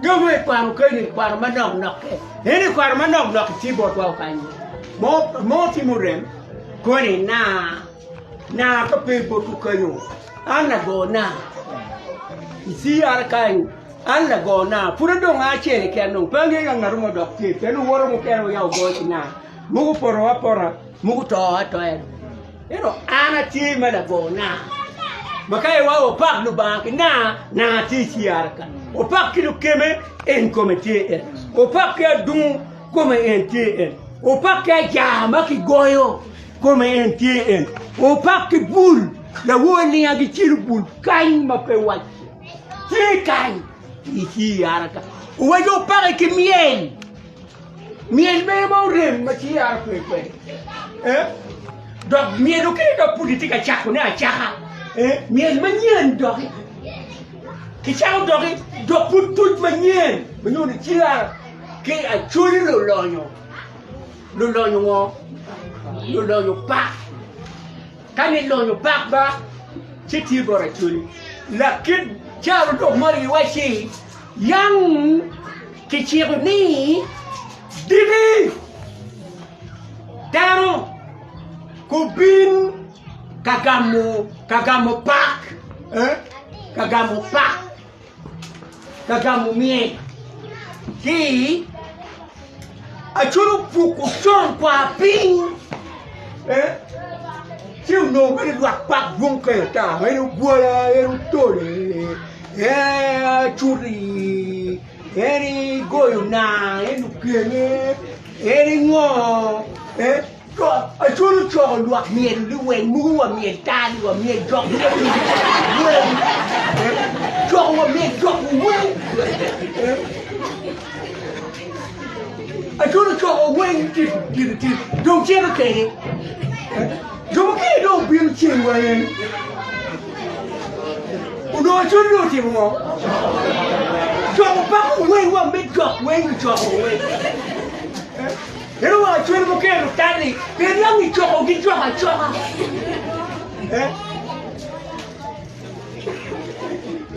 A: Gawe paru kene paru manok nok. Ini paru manok nok tibot wa kan. Mo timurem kone na ka pe botu kayo. Ana go na. C.E.R kan ana go na. Pura dong a chere kenong pange yang ngarumo dok ti. Tenu woro mo kero ya go na. Mugu poro apora, mugu to er. Ero ana ti mala go na. Makai wa o Pako Lubanga na ti C.E.R kan. O Pako kilo keme en comme Tyen. O Pako dum comme en Tyen. O Pako jama ki goyo comme en Tyen. O Pako bul la woni agi tiru bul kain ma pe wa. Ti kain ti C.E.R kan. O wa yo Pako ki miel. Miel me mo rem ma C.E.R pe. Donc miel o ke da politika chako na chaka. Miel manien dogi. Kichao dogi do putut manien. Manyo ni C.E.R ke a chuli lo lonyo. Lo lonyo ngo. Lo lonyo pa. Kani lonyo pa ba. Chiti bora chuli. Lakin chao do mari washi. Yang kichiro ni divi. Taro kubin kagamo pak, kagamo pak, kagamo mie, ki achuru puku son kwa ping, si uno beri dua pak bungke ta, eru buala eru tole, churi, eri goyuna, eru kene, eri ngo, achuru cho luak miel luwen mu wa miel tali wa miel jok wen jok wa miel jok wen achuru cho wen ti don't you okay don't ke don't bil chin wen uno achuru ti mo jok pa wen wa miel jok wen jok wen Pero wa chwe mo kero tani, pero lang ni choko gi choka.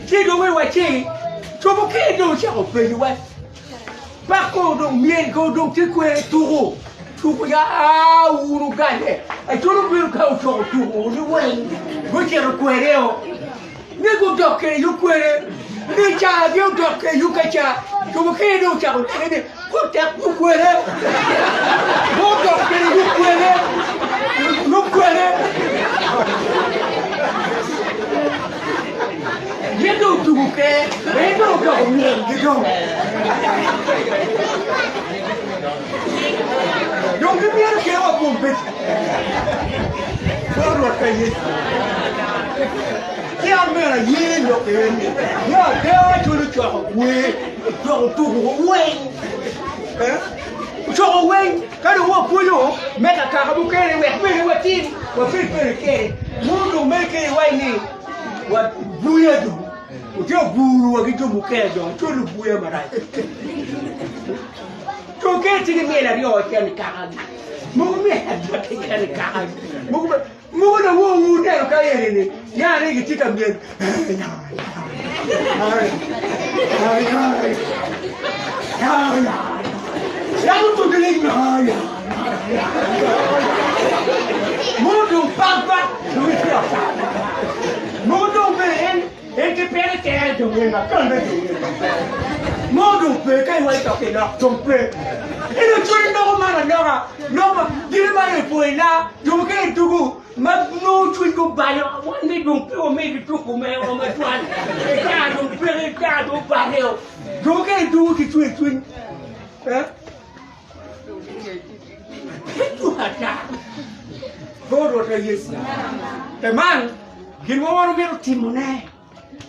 A: Che do we wa che, chomo ke do choko pe wa. Pako do mien go do ti kwe turu. Tu ya uru gane. Ai turu biru ka choko turu, ni wen. Go kero kwereo. Ni go dokke yu kwere. Ni cha gi dokke yu ka cha. Chomo ke do choko ni. Puta no puede. Voto que no puede. No puede. Llegó tu mujer. Vengo con llegó. Yo que mira que va a competir. Por la calle. Ya me la lleno que ya te hecho el trabajo, güey. Yo tu güey. Cho wen ka do wo puyo me ka ka bu kere we pe we tin wa pe kere mundo me ke wa ni wa buya do o jo buru wa gijo bu kere do cho lu buya mara to ke ti me la rio ke ni ka mu me ha ke ni ka mu na wo mu ne ka yere ni ya ni ki ta me Lalu tu geling ya. Mundo papa, mundo ben, que pere que do ben na kan do. Mundo pe kai wai to ke na tompe. Ino churi no mara no dire mare poina, yo ke tugu, ma no churi go bayo, one me do pe o me do ko me o me twan. Ka do pere ka do bayo. Yo ke tugu ki churi. Itu ada. Bodoh terus. Teman, kita mau biru timune,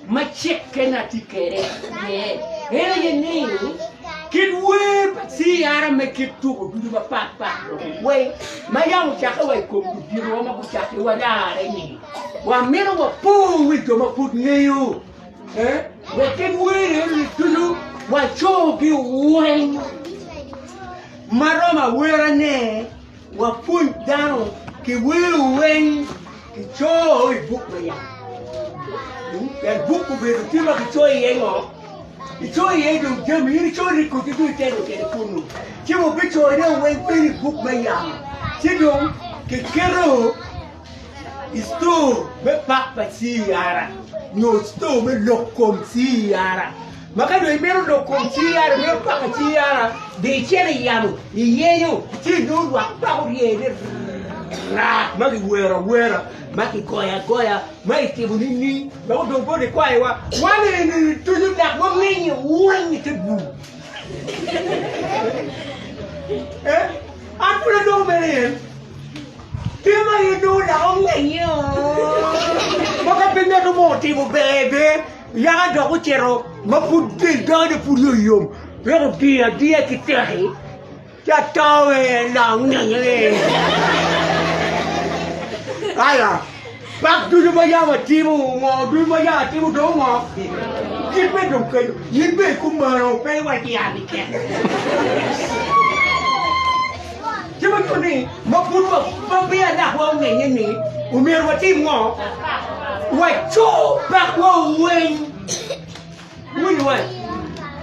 A: macet kena tikere. Ini kid whip C.E.R make it to do the pack. Wait, my young jack away cook you know my jack you are there. 1 minute of pool with them put near you. Eh? We can wait to you. What choke you wing? Maroma wear a name. What put down? He will wing. He chose book me. That book will be the team of the toy. The toy to tell me. He told you could do it. She will be told when penny book me. She don't get carol. It's true. But Papa C.E.R. No, still me look come C.E.R. Maka do imero look come C.E.R. Me Papa C.E.R. De chere yamu. Iyeyo. She do what power ye. Maki wera. Maki goya. Maki tibunini. Maki don't go the quiet one. One in to do that one many one to do. Eh? I put a door in. Kima you do long you. Maka pinda to motivo baby. Ya do chero. Ma put the dog put you. Pero dia kitahi. Ya tawe long ni. Aya. Bak du maya ma timu mo du maya timu do mo. Kipe do ke. Yibe kumaro pe wa ti ani ke. Cuma tu ni, maupun pembelian dah wang ni, umur wajib ngau, wajib bahawa wing,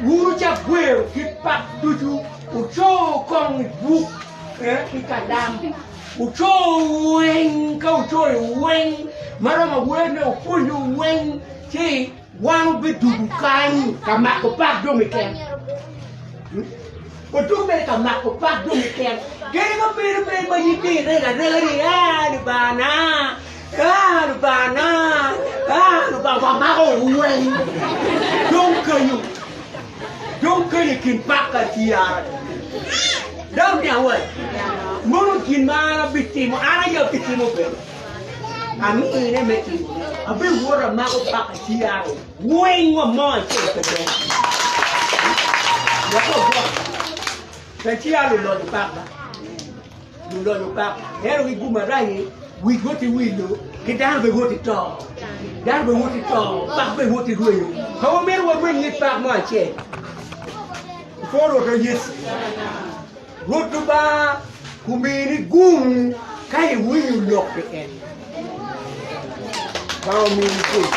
A: ucap gue kipak tuju, ucap kong buk, ikadam, ucap wing, kau ucap wing, mana gue ni punya wing, si wang berdudukan, kamak kepak dong ikan. Untuk mereka makuk pak dong ikan. Kaya kau pilih bayi pilih lupa makuk uang. Dong kayu kin pak kasiar. Dong nyawa. Mungkin mana bitimu, ana ya bitimu ber. Kami ini mesti. Abi orang makuk pak kasiar. Uang ngomong cakap. Saya lu lo di Papa. Hero we guma rai, we go to window, kita be go to top. Dan be go to top, pak be go to window. Kau mer wa bring it back ma che. Foro to yes. Rotu ba kumini gum kai window lock the end. Kau min ku.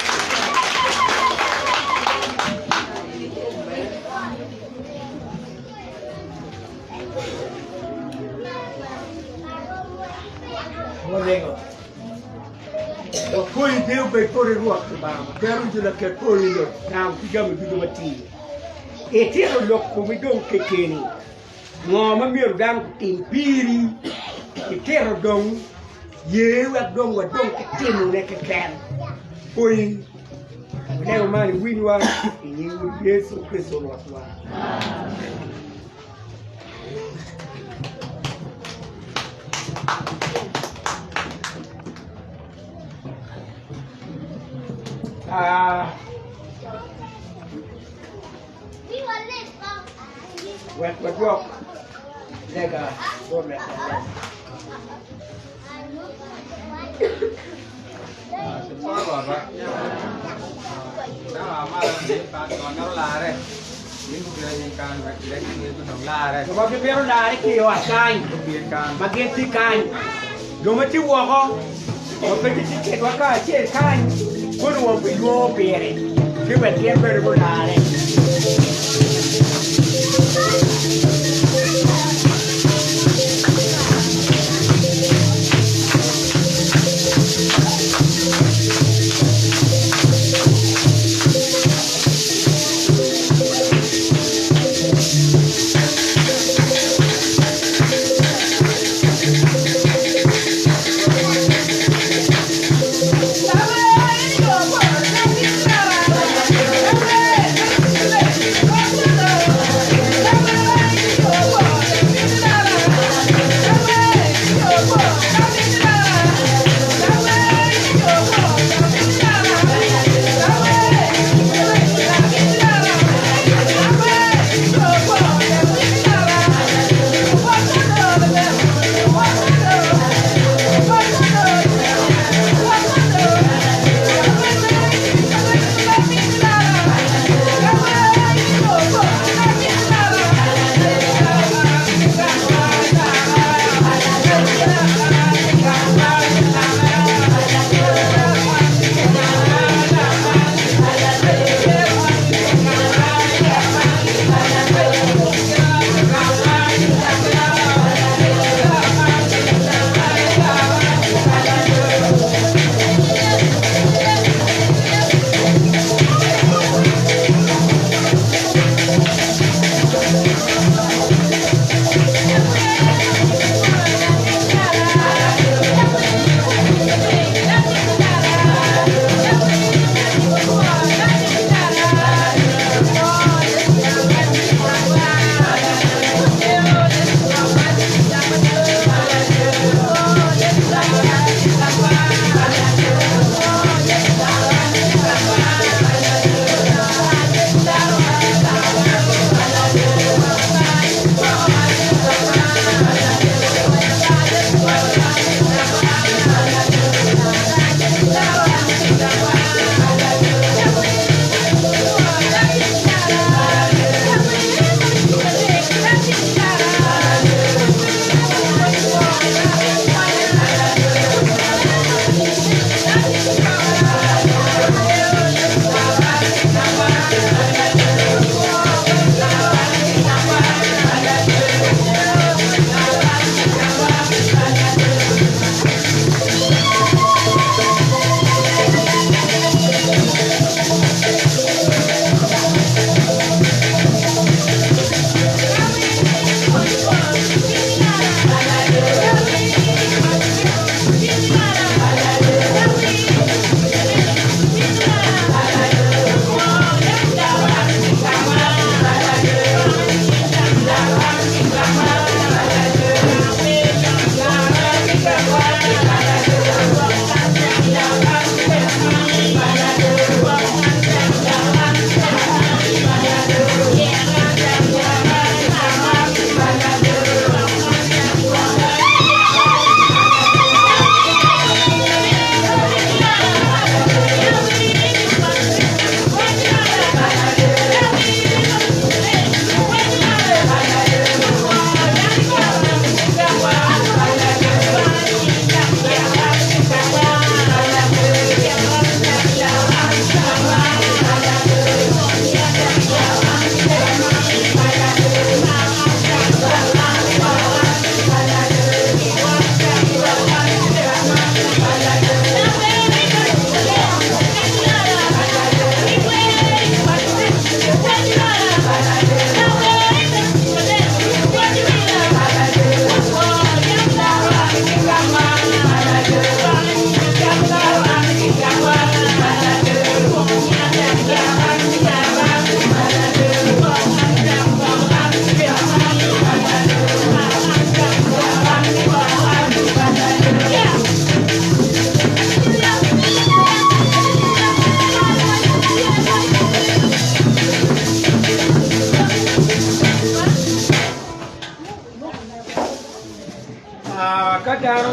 A: Foi deu bem por o outro, quero dizer que foi o não digamos do mati. E tiro logo como dom pequeno. Ngoma meu dam timpiri. E tiro dom eu a dom que tino né que quer. Foi leo mali winwa e eu Yesu Cristo no atua. What walk? Lega, go back.
C: Semua bapak. Dah malam ni kan orang lari. Ini bukan ikan, kira itu dong lari.
A: Sebab dia biar lari kio akan, makin sikan. Jomati wako, pergi sikit waka, sikit kan. Kau nak pergi beri, kita dia berlari.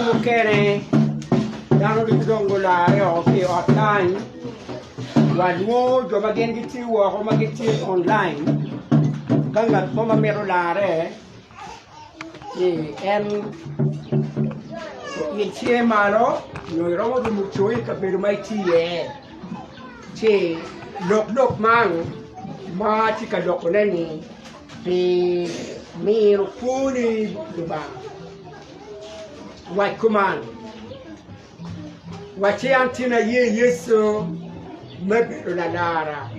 A: mukene dano di dongolare o che online waluo jo magengiti wo ko magiti online kanga mama merolare en il ciemaro noi romo du muccioi capire mai tie che lok mang ma ti ka lok nani di miro puni duba wa kuman wa che antina yeso mebero la lara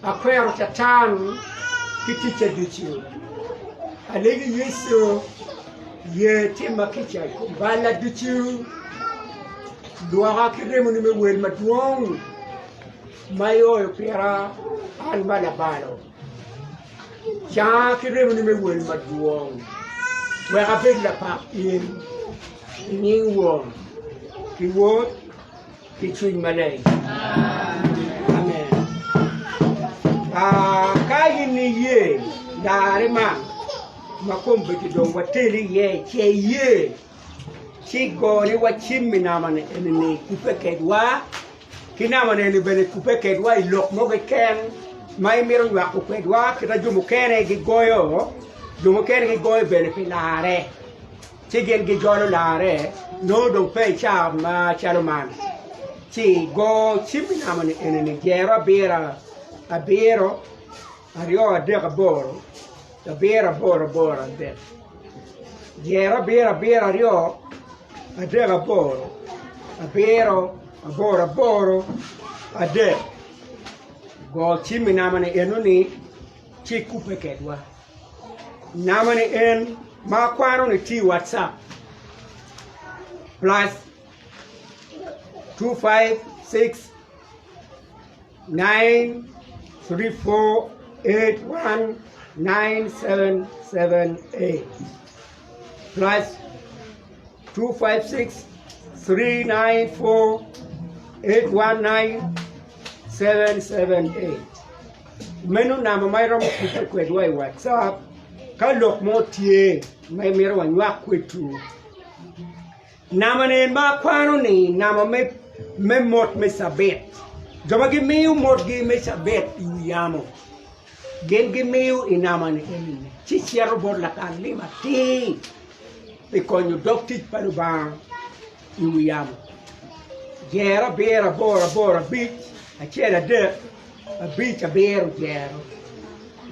A: akwero chatan kitiche duchu alegi yeso ye tema kicha bala duchu doa kiremo ni me wel matwong mayo pera an bala balo cha kiremo ni me wel matwong we rapid la pa in ni wo ki wo ki chui malay amen kai ni ye dare ma makombe kidong wateli ye che ye chigoni wa chimmi namane enni kupekedwa kinamane ni bene kupekedwa ilok mo ken mai miro wa kupekedwa kita jumu kene gi goyo bene pilare chigen gi jolo lare no do pe cha ma chaloman chi go chimmi namane enni gera bera abero ario adega boro da bera boro de gera bera rio adega boro abero boro ade go chimi namane enuni chi kupekedwa namane en ma kwano ni ti WhatsApp plus 256 934 819778 plus 256 394 819778 menu nama mai romo kupekedwa WhatsApp kalok motie mai mero wanywa kwetu nama ne ma kwano ni nama me mot me sabet joma gi miu mot gi me sabet yamo gen gi miu inama ni enine ci ciaro bor la kan lima ti e konyo dokti paluba yamo gera bera bora bit a cera de a bit a bero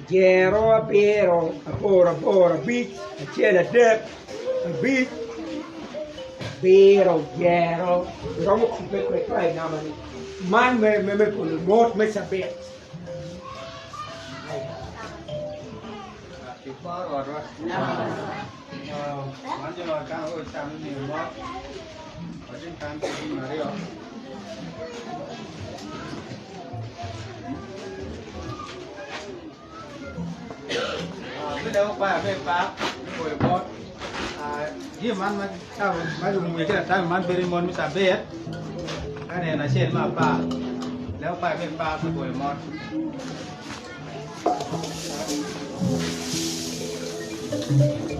A: gero a bero a bora bit a cera de a bit bero romo kupe kwai namani man me polo mot me sabet
C: Manjalo kan o cham ni mo Ojin kan ti Mario Bây pa về pa rồi bot ji man ma ta ma du mu ke ta man beri mon mi sa bet ane na chen ma paแล้วไปเป็นปลาสวยมอด
D: Bye.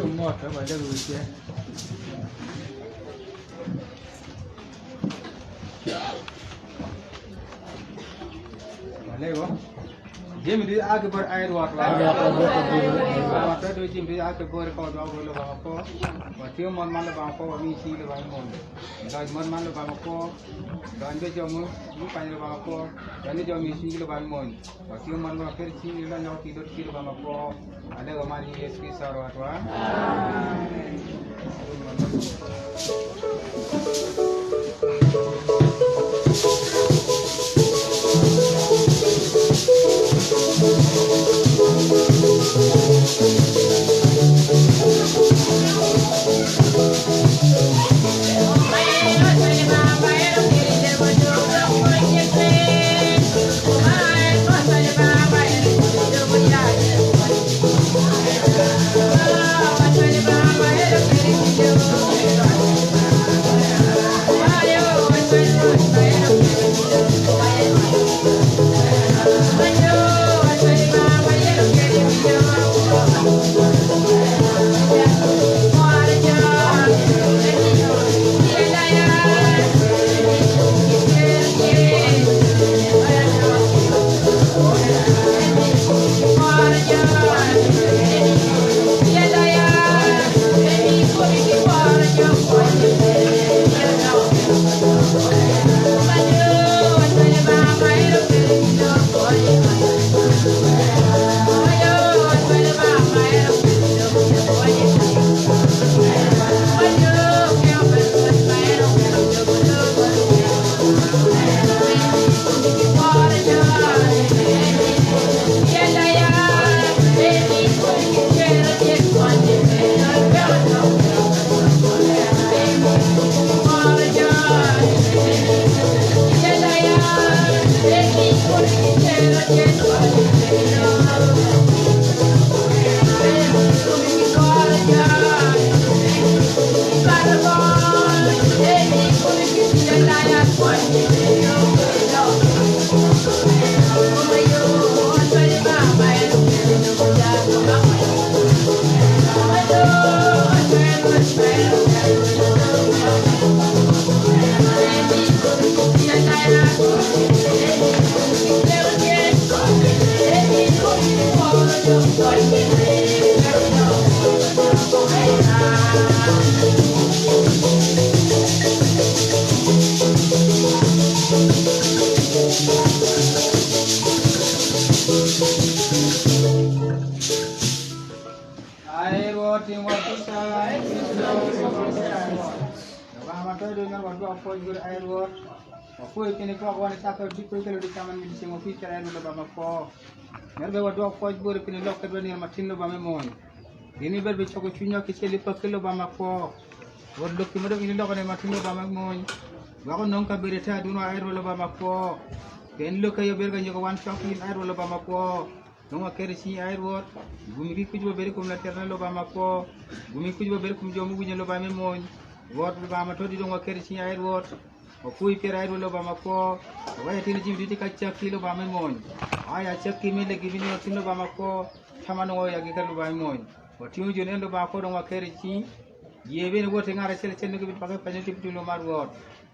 C: chung một đó vào đây rồi chứ Lê không? Jim đi ăn cái bữa ai ruột vào. Và tới đôi Jim đi ăn cái bữa có vào rồi là vào có. Và thiếu món mắm là vào có và mi xí là vào món. Rồi món mắm là vào có. Rồi anh cho mu phải là vào có. Rồi anh cho mi xí là vào món. Và thiếu món là cái xí là nhau thì đôi xí là vào có. Anh đã mà đi C.E.R ruột vào. Aku ini kau kawan kita kau di kau kalau di taman di sini ofis kerana dulu bapa kau. Mereka berdua kau beri kini lok kedua ni macam ni bapa mon. Ini berbeza kau cuma kisah lipat kilo bapa kau. Berdua kemudian ini lok ni macam ni bapa mon. Bapa nongka berita dulu air dulu bapa kau. Ken lok kaya berkan jaga wan shopping air dulu bapa kau. Nongka kerisi air wot. Bumi kiku juga beri kum lateran dulu bapa kau. Bumi kiku juga beri kum jamu punya dulu bapa mon. Wot bapa tu di nongka kerisi air wot. Okui pera air lo bama ko, awai tini jim diti kaca kilo bama mon, ayah cek kimi lagi bini otin lo bama ko, sama nongo ya kita lo bama mon, otiu junen lo bama ko nongo kerici, ye bini go tengah resel cendek bini pakai panjang tipu lo margot,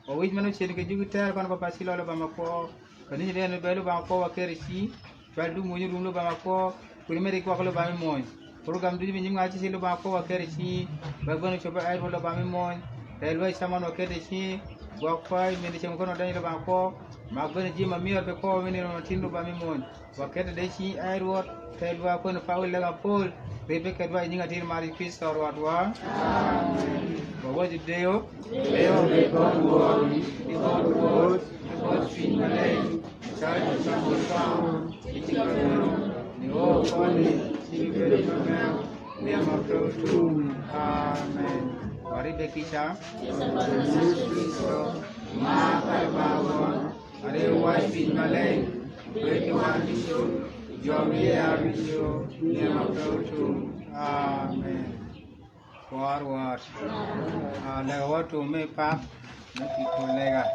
C: awai manu cendek juga ter kan bapa silo lo bama ko, kini jadi anu belu bama ko kerici, jual munyu lo bama ko, kuri meri ko lo bama mon, program tu bini ngaji silo bama ko kerici, bagian coba air lo bama mon, telway sama nongo kerici. Wakwai meni chemu kono dani lo bako magbene jima mior be ko meni no tindu ba mimon wakete de chi airwot telwa kono paul la pol bebe kedwa nyinga dir mari C.E.R watwa amen waji deo be ko wori be ko wori ko finale chai chamu samu itikano ni o koni sibere chona ni amapro tu amen Mari bekisah, Yesus Kristus, makai bangun, hari wajib maleng, berkewan bisu, jomi abisu, nama kautu, amen. Forward, lewat tu mepak, nanti kolega.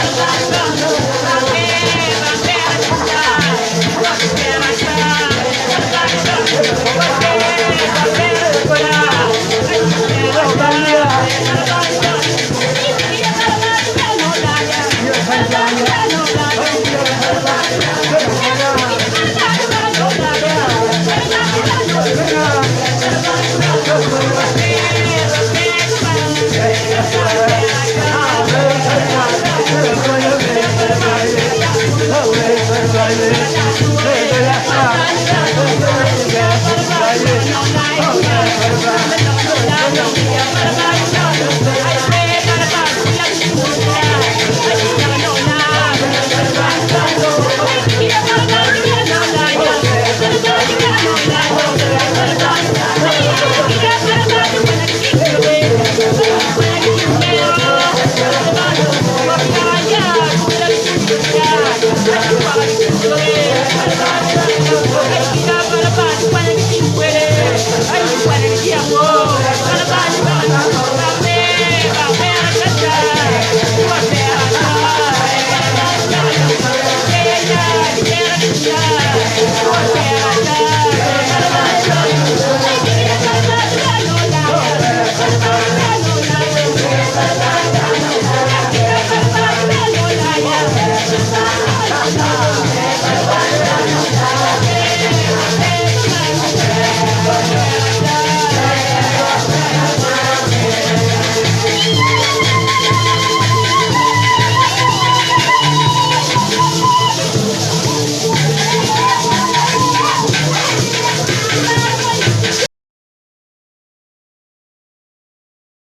D: Thank you.